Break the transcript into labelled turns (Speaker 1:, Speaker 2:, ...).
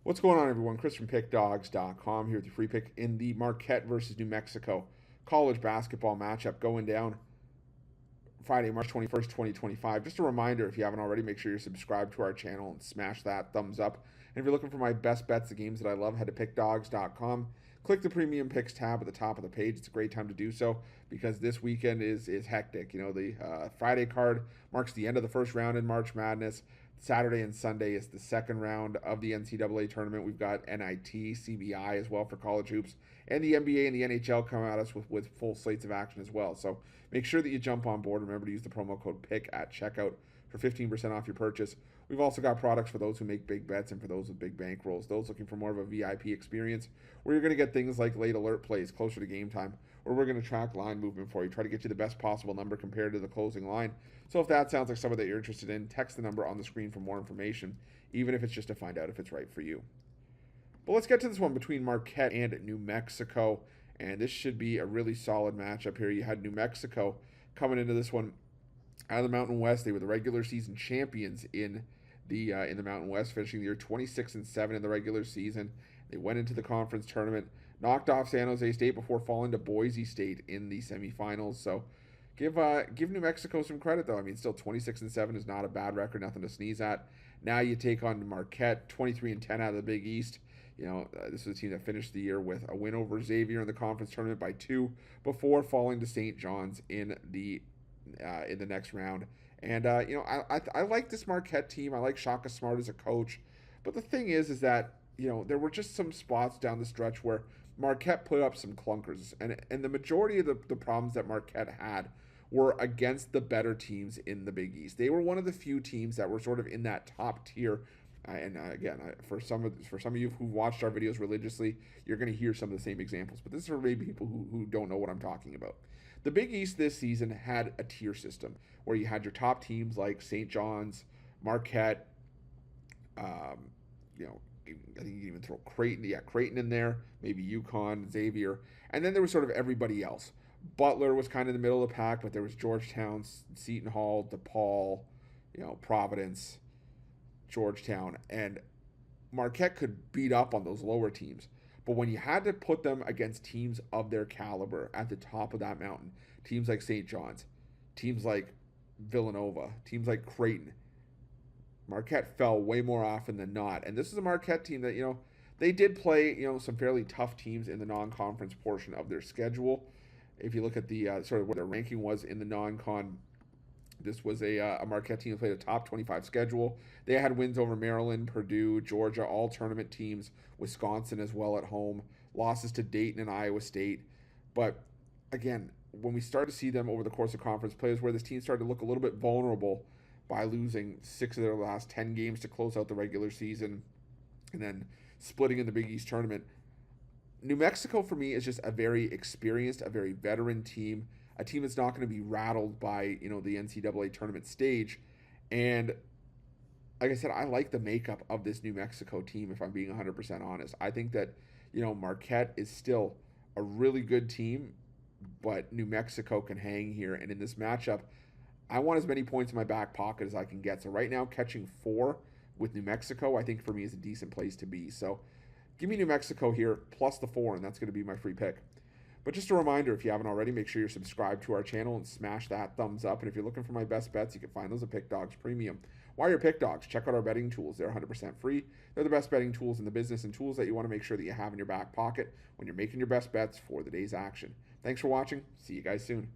Speaker 1: What's going on, everyone? Chris from Pickdawgz.com here with your free pick in the Marquette versus New Mexico college basketball matchup going down Friday, March 21st, 2025. Just a reminder, if you haven't already, make sure you're subscribed to our channel and smash that thumbs up. And if you're looking for my best bets, the games that I love, head to Pickdawgz.com. Click the Premium Picks tab at the top of the page. It's a great time to do so because this weekend is hectic. You know, the Friday card marks the end of the first round in March Madness. Saturday and Sunday is the second round of the NCAA tournament. We've got NIT, CBI as well for college hoops, and the NBA and the NHL come at us with full slates of action as well. So make sure that you jump on board. Remember to use the promo code PICK at checkout for 15% off your purchase. We've also got products for those who make big bets and for those with big bankrolls. Those looking for more of a VIP experience where you're going to get things like late alert plays closer to game time, or we're going to track line movement for you, try to get you the best possible number compared to the closing line. So if that sounds like something that you're interested in, text the number on the screen for more information, even if it's just to find out if it's right for you. But let's get to this one between Marquette and New Mexico, and this should be a really solid matchup here. You had New Mexico coming into this one out of the Mountain West. They were the regular season champions in the Mountain West, finishing the year 26-7 in the regular season. They went into the conference tournament, knocked off San Jose State before falling to Boise State in the semifinals. So give New Mexico some credit, though. I mean, still 26-7 is not a bad record, nothing to sneeze at. Now you take on Marquette, 23-10 out of the Big East. You know, this is a team that finished the year with a win over Xavier in the conference tournament by 2 before falling to St. John's in the next round. And you know, I like this Marquette team. I like Shaka Smart as a coach, but the thing is that you know there were just some spots down the stretch where Marquette put up some clunkers, and the majority of the problems that Marquette had were against the better teams in the Big East. They were one of the few teams that were sort of in that top tier. Again, for some of you who watched our videos religiously, you're going to hear some of the same examples. But this is for maybe people who don't know what I'm talking about. The Big East this season had a tier system where you had your top teams like St. John's, Marquette, you know, I think you can even throw Creighton in there, maybe UConn, Xavier, and then there was sort of everybody else. Butler was kind of in the middle of the pack, but there was Georgetown, Seton Hall, DePaul, you know, Providence, Georgetown, and Marquette could beat up on those lower teams. But when you had to put them against teams of their caliber at the top of that mountain, teams like St. John's, teams like Villanova, teams like Creighton, Marquette fell way more often than not. And this is a Marquette team that, you know, they did play, you know, some fairly tough teams in the non-conference portion of their schedule. If you look at the sort of where their ranking was in the non-con, this was a Marquette team that played a top 25 schedule. They had wins over Maryland, Purdue, Georgia, all tournament teams, Wisconsin as well at home, losses to Dayton and Iowa State. But again, when we start to see them over the course of conference plays where this team started to look a little bit vulnerable by losing 6 of their last 10 games to close out the regular season and then splitting in the Big East tournament, New Mexico for me is just a very experienced, a very veteran team, a team that's not going to be rattled by, you know, the NCAA tournament stage. And like I said, I like the makeup of this New Mexico team, if I'm being 100% honest. I think that, you know, Marquette is still a really good team, but New Mexico can hang here. And in this matchup, I want as many points in my back pocket as I can get. So right now, catching 4 with New Mexico, I think for me is a decent place to be. So give me New Mexico here plus the 4, and that's going to be my free pick. But just a reminder, if you haven't already, make sure you're subscribed to our channel and smash that thumbs up. And if you're looking for my best bets, you can find those at Pickdawgz Premium. While you're Pickdawgz, check out our betting tools. They're 100% free. They're the best betting tools in the business and tools that you want to make sure that you have in your back pocket when you're making your best bets for the day's action. Thanks for watching. See you guys soon.